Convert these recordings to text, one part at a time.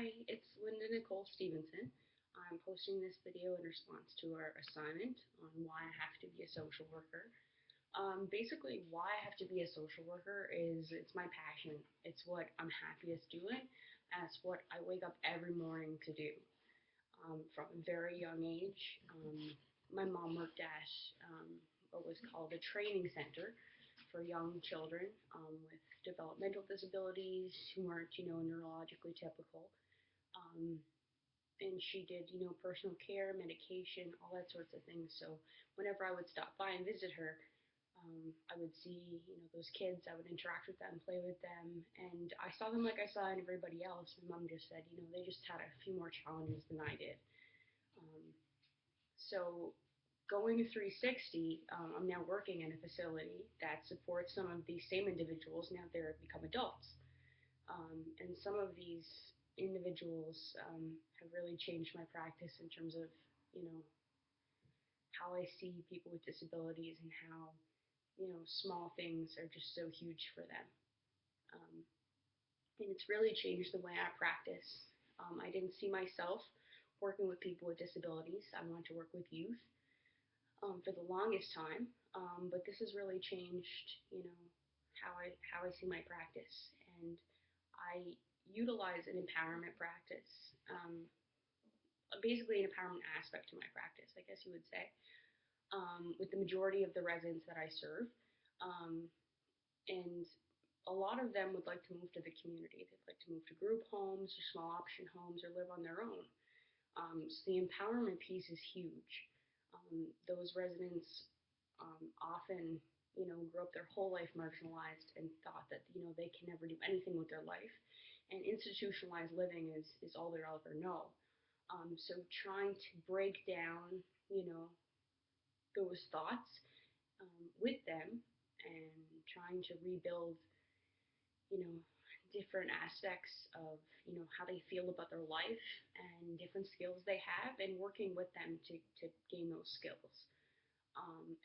Hi, it's Linda Nicole Stevenson. I'm posting this video in response to our assignment on why I have to be a social worker. Basically, why I have to be a social worker is it's my passion. It's what I'm happiest doing, and it's what I wake up every morning to do. From a very young age, my mom worked at what was called a training center for young children with developmental disabilities who weren't, neurologically typical. Um, and she did, personal care, medication, all that sorts of things. So whenever I would stop by and visit her, I would see, those kids. I would interact with them, play with them, and I saw them like I saw everybody else. My mom just said, they just had a few more challenges than I did. Um, so going to 360, I'm now working in a facility that supports some of these same individuals. Now they're become adults. And some of these individuals have really changed my practice in terms of, you know, how I see people with disabilities and how, small things are just so huge for them. Um, and it's really changed the way I practice. I didn't see myself working with people with disabilities. I wanted to work with youth for the longest time, but this has really changed, how I see my practice, and I utilize an empowerment practice, basically an empowerment aspect to my practice, I guess you would say, with the majority of the residents that I serve. Um, and a lot of them would like to move to the community. They'd like to move to group homes or small option homes or live on their own. So the empowerment piece is huge. Those residents often, grew up their whole life marginalized and thought that, they can never do anything with their life. And institutionalized living is all they'll ever know. So trying to break down, you know, those thoughts with them and trying to rebuild, you know, different aspects of, how they feel about their life and different skills they have and working with them to gain those skills.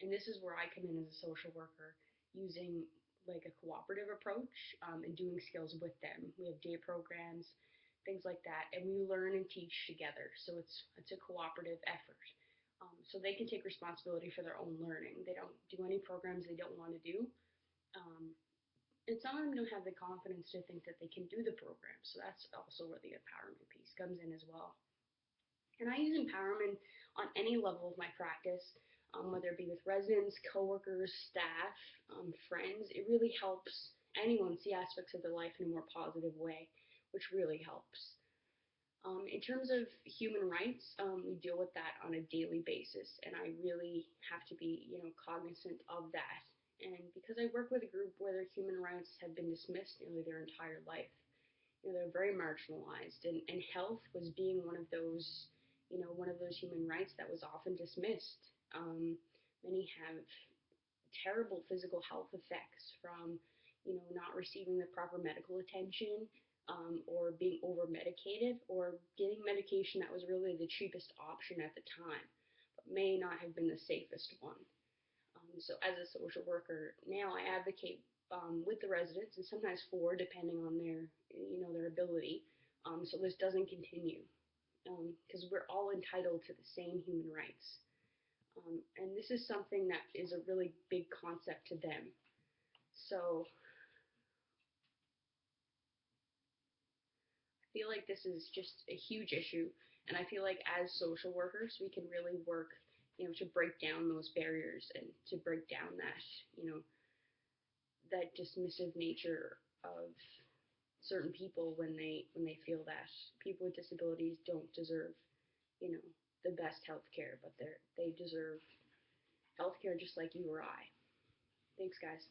And this is where I come in as a social worker using like a cooperative approach and doing skills with them. We have day programs, things like that, and we learn and teach together. So it's a cooperative effort. So they can take responsibility for their own learning. They don't do any programs they don't want to do. Um, and some of them don't have the confidence to think that they can do the program. So that's also where the empowerment piece comes in as well. And I use empowerment on any level of my practice, whether it be with residents, coworkers, staff, friends. It really helps anyone see aspects of their life in a more positive way, which really helps. In terms of human rights, we deal with that on a daily basis, and I really have to be, cognizant of that. And because I work with a group where their human rights have been dismissed nearly their entire life, they're very marginalized, and health was being one of those human rights that was often dismissed. Many have terrible physical health effects from, not receiving the proper medical attention, or being over medicated, or getting medication that was really the cheapest option at the time, but may not have been the safest one. So as a social worker now, I advocate with the residents and sometimes for, depending on their ability, so this doesn't continue, because we're all entitled to the same human rights. And this is something that is a really big concept to them. So I feel like this is just a huge issue, and I feel like as social workers, we can really work, to break down those barriers and to break down that, that dismissive nature of certain people when they feel that people with disabilities don't deserve, you know, the best health care, but they deserve health care just like you or I. Thanks, guys.